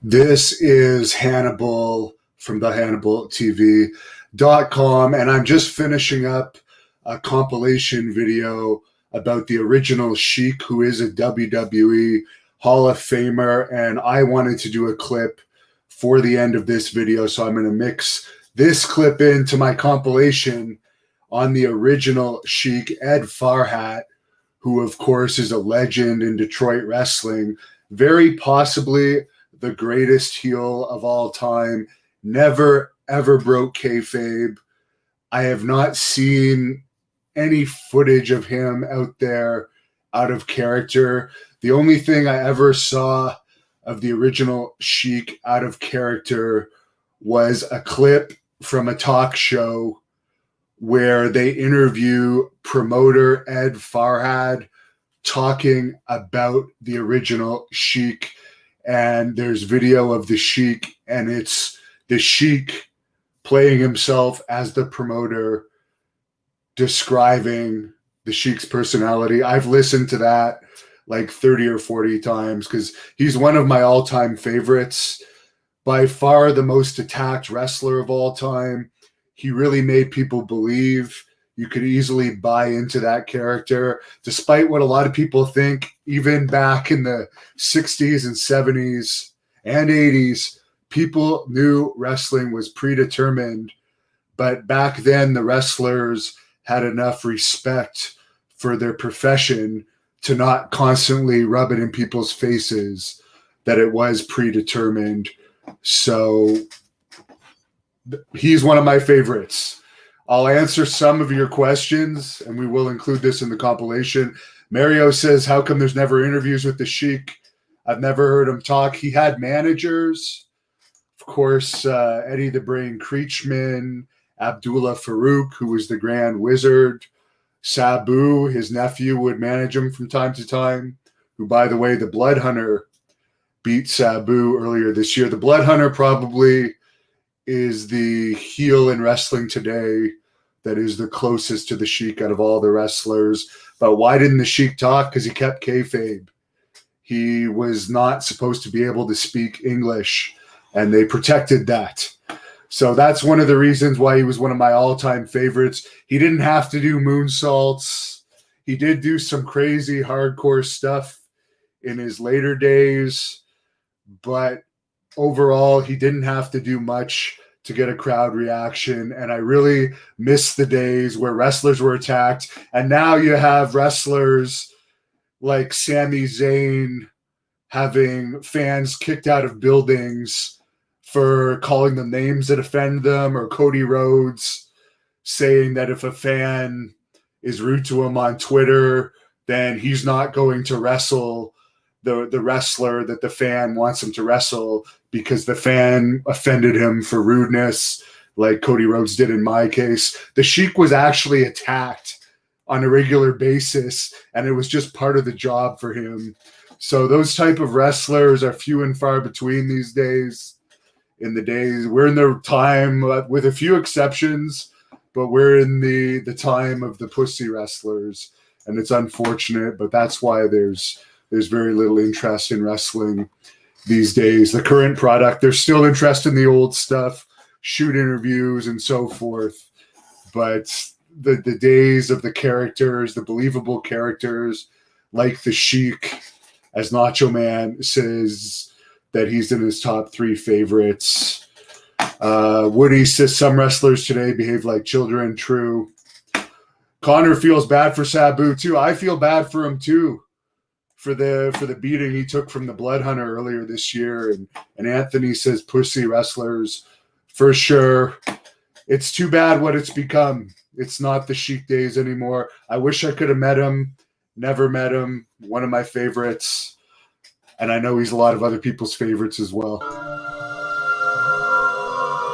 This is Hannibal from the HannibalTV.com, and I'm just finishing up a compilation video about the original Sheik, who is a WWE Hall of Famer, and I wanted to do a clip for the end of this video, so I'm going to mix this clip into my compilation on the original Sheik, Ed Farhat, who of course is a legend in Detroit wrestling, very possibly the greatest heel of all time, never ever broke kayfabe. I have not seen any footage of him out there out of character. The only thing I ever saw of the original Sheik out of character was a clip from a talk show where they interview promoter Ed Farhat talking about the original Sheik. And there's video of the Sheik, and it's the Sheik playing himself as the promoter, describing the Sheik's personality. I've listened to that like 30 or 40 times because he's one of my all-time favorites. By far the most attacked wrestler of all time. He really made people believe. You could easily buy into that character, despite what a lot of people think. Even back in the 60s and 70s and 80s, people knew wrestling was predetermined. But back then, the wrestlers had enough respect for their profession to not constantly rub it in people's faces that it was predetermined. So he's one of my favorites. I'll answer some of your questions, and we will include this in the compilation. Mario says, how come there's never interviews with the Sheik? I've never heard him talk. He had managers. Of course, Eddie the Brain Creechman, Abdullah Farouk, who was the Grand Wizard. Sabu, his nephew, would manage him from time to time, who, by the way, the Blood Hunter beat Sabu earlier this year. The Blood Hunter probably is the heel in wrestling today that is the closest to the Sheik out of all the wrestlers. But why didn't the Sheik talk? Because he kept kayfabe. He was not supposed to be able to speak English, and they protected that. So that's one of the reasons why he was one of my all-time favorites. He didn't have to do moonsaults. He did do some crazy hardcore stuff in his later days, but overall, he didn't have to do much to get a crowd reaction. And I really miss the days where wrestlers were attacked. And now you have wrestlers like Sami Zayn having fans kicked out of buildings for calling them names that offend them, or Cody Rhodes saying that if a fan is rude to him on Twitter, then he's not going to wrestle the wrestler that the fan wants him to wrestle because the fan offended him for rudeness, like Cody Rhodes did in my case. The Sheik was actually attacked on a regular basis, and it was just part of the job for him. So those type of wrestlers are few and far between these days. We're in the time, with a few exceptions, but we're in the time of the pussy wrestlers, and it's unfortunate, but that's why there's very little interest in wrestling these days. The current product, there's still interest in the old stuff, shoot interviews and so forth. But the days of the characters, the believable characters, like the Sheik, as Nacho Man says that he's in his top 3 favorites. Woody says some wrestlers today behave like children. True. Connor feels bad for Sabu too. I feel bad for him too, for the beating he took from the Blood Hunter earlier this year. And Anthony says pussy wrestlers for sure. It's too bad what it's become. It's not the Sheik days anymore. I wish I could have met him. Never met him. One of my favorites. And I know he's a lot of other people's favorites as well.